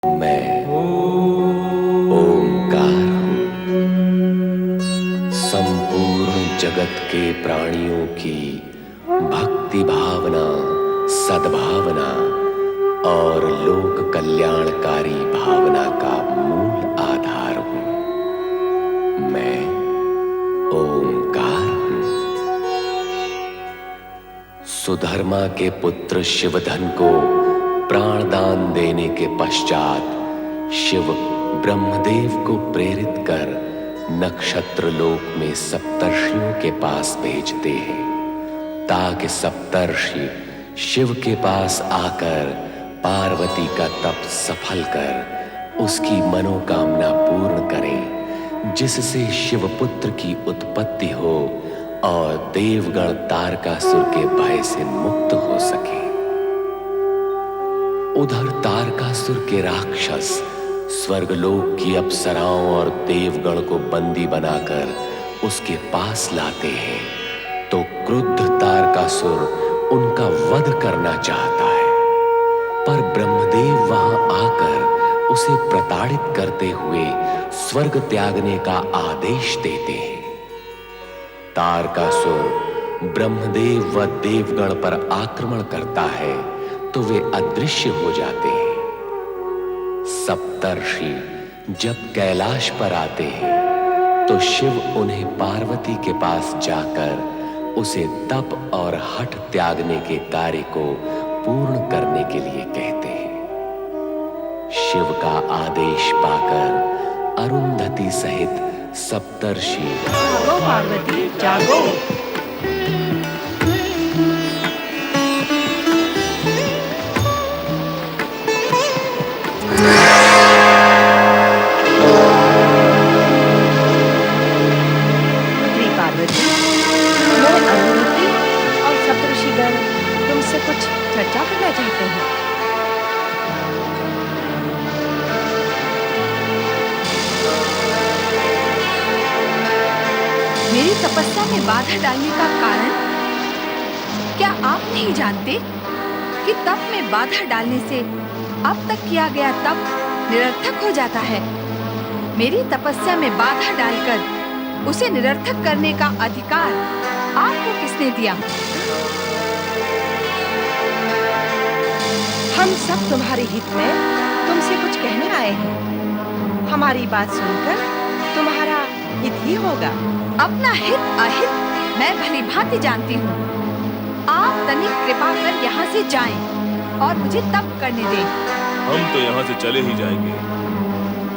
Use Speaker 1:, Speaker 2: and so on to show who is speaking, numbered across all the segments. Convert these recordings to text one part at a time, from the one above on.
Speaker 1: मैं ओंकार हूँ। संपूर्ण जगत के प्राणियों की भक्ति भावना, सद्भावना और लोक कल्याणकारी भावना का मूल आधार हूँ। मैं ओंकार हूँ। सुधर्मा के पुत्र शिवधन को प्राणदान देने के पश्चात शिव ब्रह्मदेव को प्रेरित कर नक्षत्र लोक में सप्तर्षियों के पास भेजते हैं ताकि सप्तर्षि शिव के पास आकर पार्वती का तप सफल कर उसकी मनोकामना पूर्ण करें, जिससे शिवपुत्र की उत्पत्ति हो और देवगण तारकासुर के भय से मुक्त हो सके। उधर तारकासुर के राक्षस स्वर्गलोक की अप्सराओं और देवगण को बंदी बनाकर उसके पास लाते हैं, तो क्रुद्ध तारकासुर उनका वध करना चाहता है, पर ब्रह्मदेव वहां आकर उसे प्रताड़ित करते हुए स्वर्ग त्यागने का आदेश देते हैं। तारकासुर ब्रह्मदेव व देवगण पर आक्रमण करता है तो वे अदृश्य हो जाते हैं। सप्तर्षि जब कैलाश पर आते हैं तो शिव उन्हें पार्वती के पास जाकर उसे तप और हठ त्यागने के कार्य को पूर्ण करने के लिए कहते हैं। शिव का आदेश पाकर अरुंधति सहित सप्तर्षि
Speaker 2: जागो पार्वती जागो। पार्वती, मैं अरुंधति और सप्तर्षिगण तुमसे कुछ चर्चा करना चाहते हैं। मेरी तपस्या में बाधा डालने का कारण क्या आप नहीं जानते कि तप में बाधा डालने से अब तक किया गया तप निरर्थक हो जाता है। मेरी तपस्या में बाधा डालकर उसे निरर्थक करने का अधिकार आपको किसने दिया? हम सब तुम्हारे हित में तुमसे कुछ कहने आए हैं। हमारी बात सुनकर तुम्हारा हित ही होगा। अपना हित अहित मैं भली भांति जानती हूँ। आप तनिक कृपा कर यहाँ से जाएं और मुझे तप करने दें।
Speaker 3: हम तो यहाँ से चले ही जाएंगे,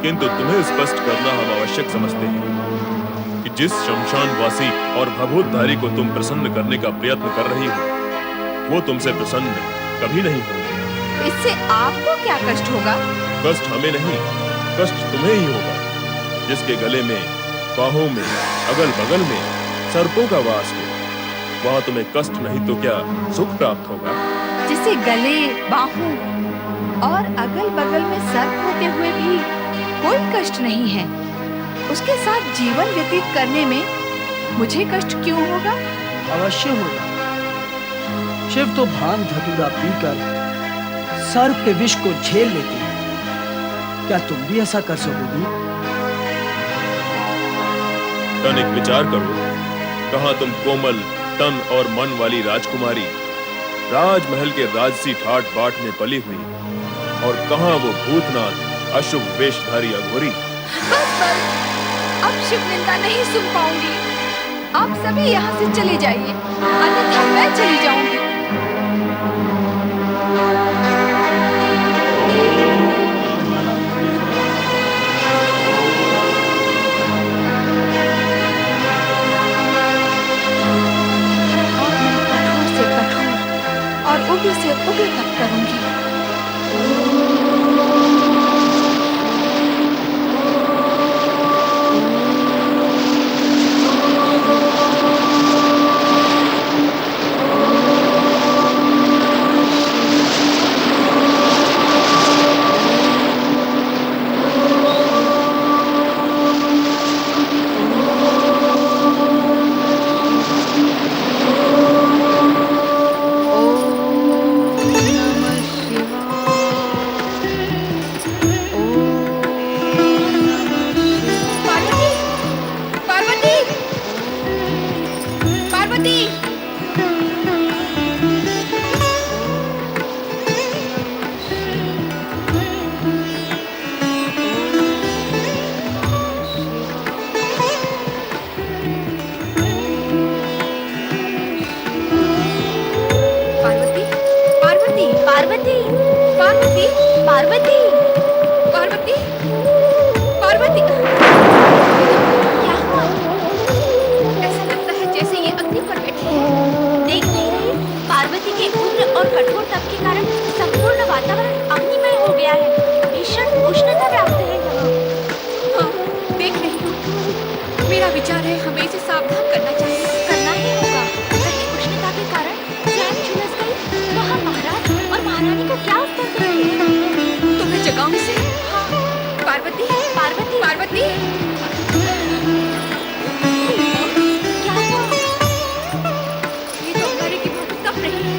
Speaker 3: किंतु तुम्हें स्पष्ट करना हम आवश्यक समझते हैं कि जिस शमशानवासी और भभूतधारी को तुम प्रसन्न करने का प्रयत्न कर रही हो, वो तुमसे प्रसन्न कभी नहीं होंगे।
Speaker 2: इससे आपको क्या कष्ट होगा?
Speaker 3: कष्ट हमें नहीं, कष्ट तुम्हें ही होगा, जिसके गले में, बाहों में, अगल बगल में सर्पों का वास हो। वहाँ तुम्हें कष्ट नहीं तो क्या सुख प्राप्त होगा?
Speaker 2: जिसे गले, बाहों और अगल बगल में सर्प होते हुए भी कोई कष्ट नहीं है, उसके साथ जीवन व्यतीत करने में मुझे कष्ट क्यों होगा?
Speaker 4: अवश्य होगा। शिव तो भांग धतूरा पीकर सर्प के विष को झेल लेते हैं। क्या तुम भी ऐसा कर सकोगी?
Speaker 3: तनिक विचार करो, कहाँ तुम कोमल तन और मन वाली राजकुमारी राजमहल के राजसी ठाट बाट में पली हुई, और कहाँ वो भूतनाथ अशुभ वेशधारी अघोरी।
Speaker 2: बस बस, अब शिव निंदा नहीं सुन पाऊंगी। आप सभी यहाँ से चले जाइए, अन्यथा मैं चली जाऊंगी। कठोर से कठोर और उग्र से उग्र तप करूंगी।
Speaker 5: पार्वती,
Speaker 2: पार्वती,
Speaker 5: पार्वती,
Speaker 2: पार्वती, पार्वती।
Speaker 5: क्या हुआ?
Speaker 2: ऐसा लगता है जैसे ये अग्नि पर बैठी है।
Speaker 5: देख नहीं रही? पार्वती के उग्र और कठोर तप के कारण संपूर्ण वातावरण अग्निमय हो गया है। भीषण उष्णता व्याप्त है यहाँ।
Speaker 2: हाँ, देख रही हूँ। मेरा विचार है हमें इसे सावधान करना चाहिए।
Speaker 5: करना ही होगा। कहीं उष्णता के कारण स्वयं झुलस गई तो हम महाराज और महारानी को क्या उत्तर देंगे?
Speaker 2: तो मैं जगाऊं इसे?
Speaker 5: हाँ,
Speaker 2: पार्वती,
Speaker 5: पार्वती,
Speaker 2: पार्वती।
Speaker 5: क्या हुआ?
Speaker 2: ये तो अंगारे की भांति तप रही है।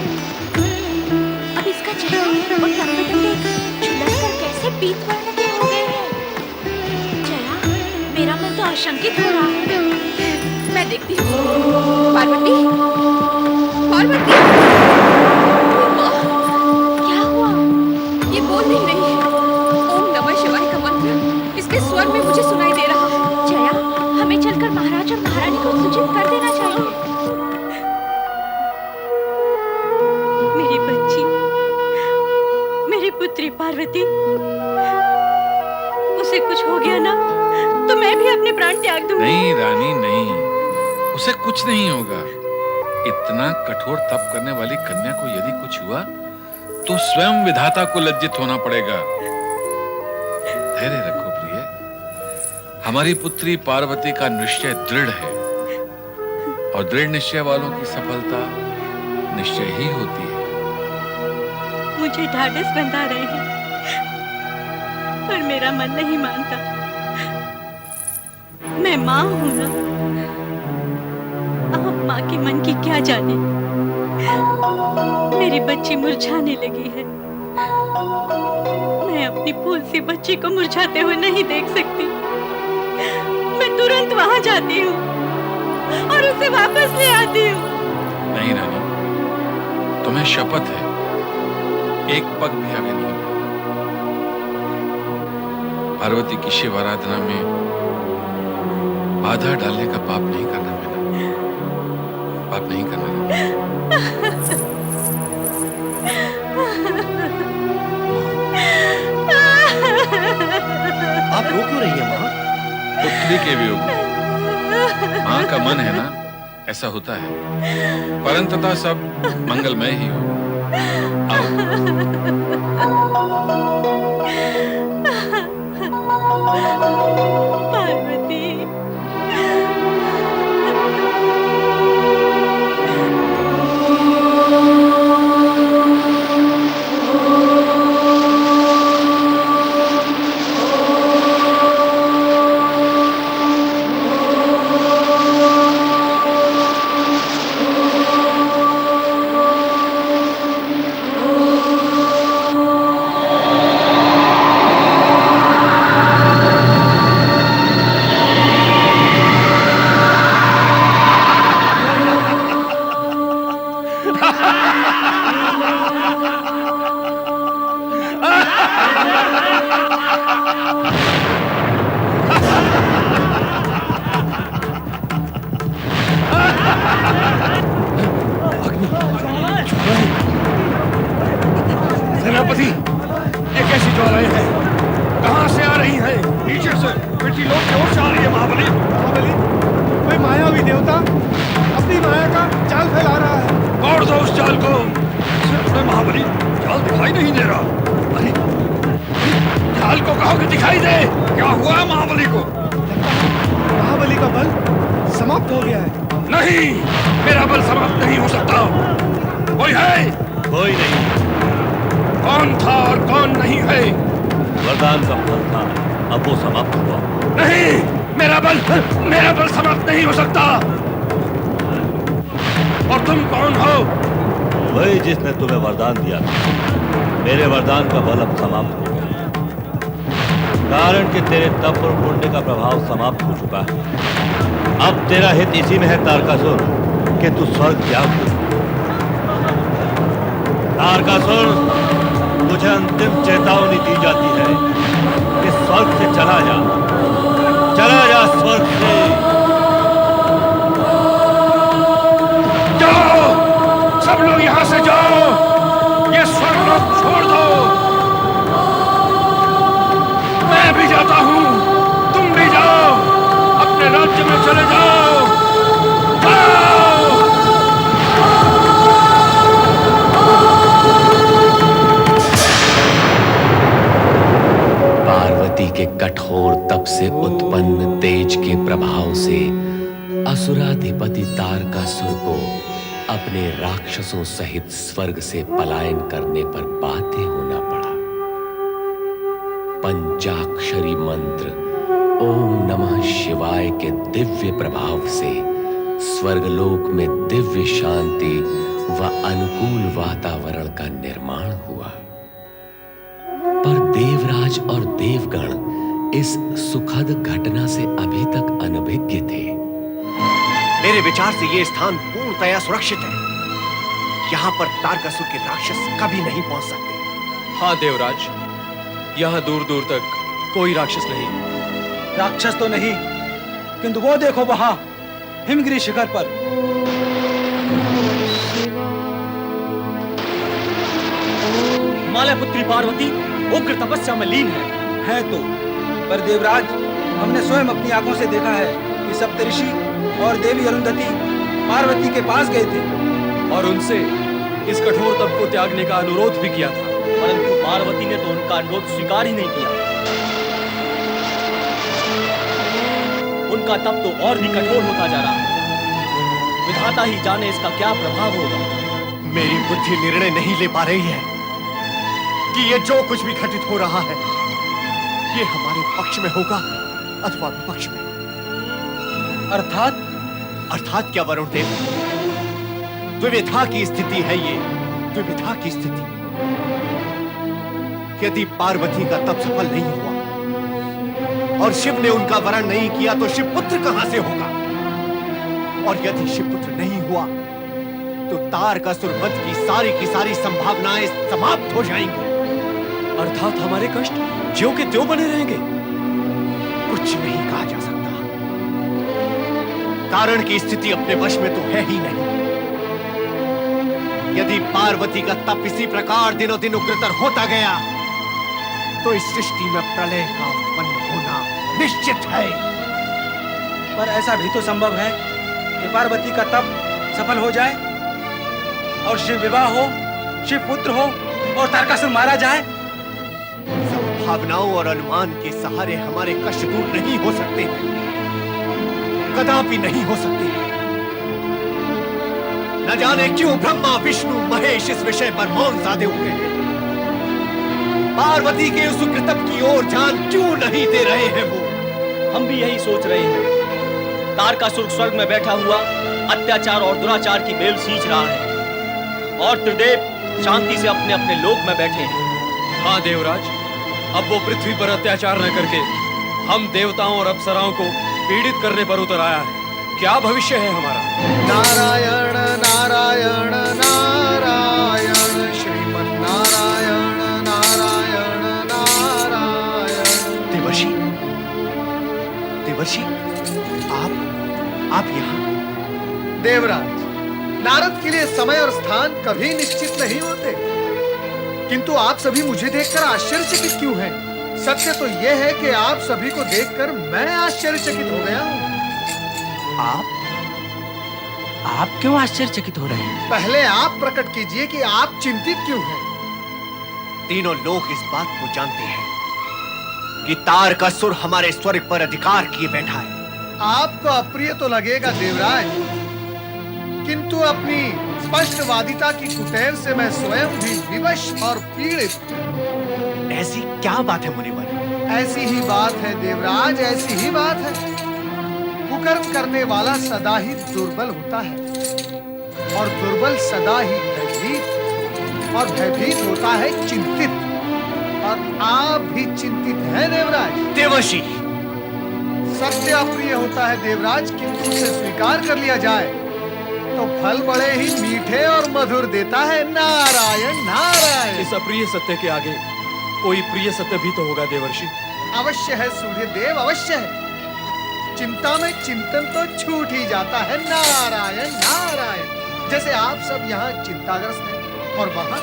Speaker 5: अब इसका चेहरा और तलबदन देख झुलस कर कैसे पीत वर्ण के हो गए हैं। जया, मेरा मन तो आशंकित हो रहा है।
Speaker 2: मैं देखती हूँ। पार्वती, पार्वती। माँ,
Speaker 5: क्या हुआ?
Speaker 2: ये बोल नहीं रही है। ओम नमः शिवाय का मंत्र इसके स्वर में मुझे सुनाई दे रहा है।
Speaker 5: जया, हमें चलकर महाराज और महारानी को सूचित कर देना चाहिए।
Speaker 6: मेरी बच्ची, मेरी पुत्री पार्वती, उसे कुछ हो गया ना तो मैं भी अपने प्राण त्याग दूंगी।
Speaker 7: नहीं रानी नहीं, उसे कुछ नहीं होगा। इतना कठोर तप करने वाली कन्या को यदि कुछ हुआ तो स्वयं विधाता को लज्जित होना पड़ेगा। धैर्य रखो प्रिय, हमारी पुत्री पार्वती का निश्चय दृढ़ है और दृढ़ निश्चय वालों की सफलता निश्चय ही होती है।
Speaker 6: मुझे ढाढ़स बंधा रहे हैं पर मेरा मन नहीं मानता। मैं माँ हूं ना, आप माँ के मन की क्या जाने। मेरी बच्ची मुरझाने लगी है। मैं अपनी फूल सी बच्ची को मुरझाते हुए नहीं देख सकती। मैं तुरंत वहां जाती हूँ और उसे वापस ले आती हूँ।
Speaker 7: नहीं रानी, तुम्हें शपथ है, एक पग भी आगे नहीं। पार्वती की शिव आराधना में बाधा डालने का पाप नहीं करना मैंने, पाप नहीं करना।
Speaker 8: आप रो क्यों रही हैं माँ?
Speaker 7: पुत्री के वियोग में माँ का मन है ना, ऐसा होता है, परंतु सब मंगलमय ही हो।
Speaker 6: पार्वती,
Speaker 8: सेनापति, ये कैसी ज्वालाएं हैं? कहां से आ रही हैं? नीचे से मिट्टी लोग की ओर से आ रही है। महाबली, महाबली, कोई मायावी देवता अपनी माया का जाल फैला रहा है। तोड़ दो उस जाल को। महाबली, जाल दिखाई नहीं दे रहा। अरे, जाल को कहो कि दिखाई दे। क्या हुआ महाबली को? महाबली का बल समाप्त हो गया है। नहीं, मेरा बल समाप्त नहीं हो सकता। कोई है? कोई नहीं। कौन था और कौन नहीं है?
Speaker 9: वरदान का फल था, अब वो समाप्त हुआ।
Speaker 8: नहीं, मेरा बल समाप्त नहीं हो सकता। और तुम कौन हो?
Speaker 9: वही जिसने तुम्हें वरदान दिया था। मेरे वरदान का बल अब समाप्त हो गया, कारण कि तेरे तप और पुण्य का प्रभाव समाप्त हो चुका है। अब तेरा हित इसी में है तारकासुर कि तू स्वर्ग त्याग दे। तारकासुर, तुझे अंतिम चेतावनी दी जाती है कि स्वर्ग से चला जा स्वर्ग से।
Speaker 8: जाओ, सब लोग यहाँ से जाओ। ये स्वर्ग लोग छोड़ दो। मैं भी जाता हूँ, तुम भी जाओ, अपने राज्य में चले जाओ। जाओ।
Speaker 1: पार्वती के कठोर तप से उत्पन्न तेज के प्रभाव से असुराधिपति तारकासुर को अपने राक्षसों सहित स्वर्ग से पलायन करने पर बाध्य होना पड़ा। पंचाक्षरी मंत्र ओम नमः शिवाय के दिव्य प्रभाव से स्वर्गलोक में दिव्य शांति व अनुकूल वातावरण का निर्माण हुआ। पर देवराज और देवगण इस सुखद घटना से अभी तक अनभिज्ञ थे।
Speaker 10: मेरे विचार से यह स्थान पूर्णतया सुरक्षित है। यहाँ पर तारकासुर के राक्षस कभी नहीं पहुंच सकते।
Speaker 11: हाँ देवराज, यहाँ दूर दूर तक कोई राक्षस नहीं।
Speaker 4: राक्षस तो नहीं, किंतु वो देखो वहां हिमगिरी शिखर पर
Speaker 11: हिमालय पुत्री पार्वती उग्र तपस्या में लीन है
Speaker 4: तो। पर देवराज, हमने स्वयं अपनी आंखों से देखा है कि सप्तऋषि और देवी अरुंधति पार्वती के पास गए थे
Speaker 11: और उनसे इस कठोर तप को त्यागने का अनुरोध भी किया था,
Speaker 12: परंतु पार्वती ने तो उनका अनुरोध स्वीकार ही नहीं किया। उनका तप तो और भी कठोर होता जा रहा है। विधाता ही जाने इसका क्या प्रभाव होगा।
Speaker 10: मेरी बुद्धि निर्णय नहीं ले पा रही है कि ये जो कुछ भी घटित हो रहा है ये हमारे पक्ष में होगा अथवा विपक्ष में। अर्थात क्या वरुण देव? द्विविधा की स्थिति है ये, द्विविधा की स्थिति। यदि पार्वती का तप सफल नहीं हुआ और शिव ने उनका वरण नहीं किया तो शिवपुत्र कहां से होगा? और यदि शिवपुत्र नहीं हुआ तो तारकासुर वध की सारी संभावनाएं समाप्त हो जाएंगी।
Speaker 11: अर्थात हमारे कष्ट ज्यों के त्यों बने रहेंगे।
Speaker 10: कुछ नहीं कहा जा सकता। कारण की स्थिति अपने वश में तो है ही नहीं। यदि पार्वती का तप इसी प्रकार दिनों दिन उग्रतर होता गया तो इस सृष्टि में प्रलय का उत्पन्न होना निश्चित है।
Speaker 4: पर ऐसा भी तो संभव है कि पार्वती का तप सफल हो जाए और शिव विवाह हो, शिव पुत्र हो और तारकासुर मारा जाए।
Speaker 10: संभावनाओं और अनुमान के सहारे हमारे कष्ट दूर नहीं हो सकते, कदापि नहीं हो सकते। न जाने क्यों ब्रह्मा विष्णु महेश इस विषय पर मौन साधे हुए हैं। पार्वती के उस उग्र तप की ओर ध्यान क्यों नहीं दे रहे हैं वो?
Speaker 12: हम भी यही सोच रहे हैं। तारकासुर स्वर्ग में बैठा हुआ अत्याचार और दुराचार की बेल सींच रहा है और त्रिदेव शांति से अपने अपने लोक में बैठे हैं।
Speaker 11: हाँ देवराज, अब वो पृथ्वी पर अत्याचार न करके हम देवताओं और अप्सराओं को पीड़ित करने पर उतर आया है। क्या भविष्य है हमारा?
Speaker 8: नारायण नारायण नारायण श्रीमन्नारायण नारायण नारायण।
Speaker 10: देवर्षि, देवर्षि, आप यहाँ?
Speaker 8: देवराज, नारद के लिए समय और स्थान कभी निश्चित नहीं होते, किंतु आप सभी मुझे देखकर आश्चर्यचकित क्यों हैं? सत्य तो यह है कि आप सभी को देखकर मैं आश्चर्यचकित हो गया हूँ।
Speaker 4: आप क्यों आश्चर्यचकित हो रहे हैं?
Speaker 8: पहले आप प्रकट कीजिए कि आप चिंतित क्यों हैं?
Speaker 10: तीनों लोग इस बात को जानते हैं कि तारकासुर हमारे स्वर्ग पर अधिकार किए बैठा है।
Speaker 8: आपको अप्रिय तो लगेगा देवराज, किंतु अपनी स्पष्टवादिता की कुटेव से मैं स्वयं भी विवश और पीड़ित।
Speaker 10: ऐसी क्या बात है मुनिवर?
Speaker 8: ऐसी ही बात है देवराज, ऐसी ही बात है। कुकर्म करने वाला सदा ही दुर्बल होता है और दुर्बल सदा ही भयभीत और भयभीत होता है चिंतित। और आप भी चिंतित हैं देवराज।
Speaker 10: देवर्षि,
Speaker 8: सत्य अप्रिय होता है देवराज, किंतु उसे स्वीकार कर लिया जाए तो फल बड़े ही मीठे और मधुर देता है। नारायण नारायण।
Speaker 11: इस अप्रिय सत्य के आगे कोई प्रिय सत्य भी तो होगा देवर्षि।
Speaker 8: अवश्य है सूर्यदेव, अवश्य है। चिंता में चिंतन तो छूट ही जाता है। नारायण नारायण। जैसे आप सब यहाँ चिंताग्रस्त हैं और वहां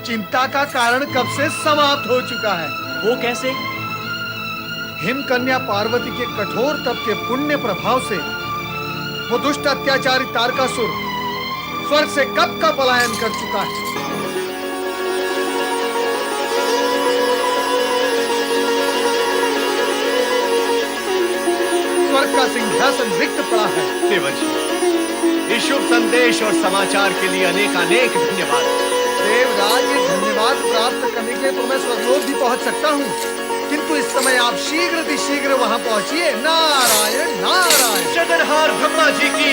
Speaker 8: चिंता का कारण कब से समाप्त हो चुका है।
Speaker 12: वो कैसे?
Speaker 8: हिमकन्या पार्वती के कठोर तप के पुण्य प्रभाव से वो दुष्ट अत्याचारी तारकासुर स्वर्ग से कब का पलायन कर चुका है। स्वर्ग का सिंहासन रिक्त पड़ा है।
Speaker 10: देवर्षि, इस शुभ संदेश और समाचार के लिए अनेक धन्यवाद।
Speaker 8: देवराज, ये धन्यवाद प्राप्त करने के लिए तो मैं स्वर्गलोक भी पहुंच सकता हूँ, किंतु इस समय आप शीघ्र वहां पहुंचिए। नारायण नारायण।
Speaker 10: जगन्हार ब्रह्मा जी की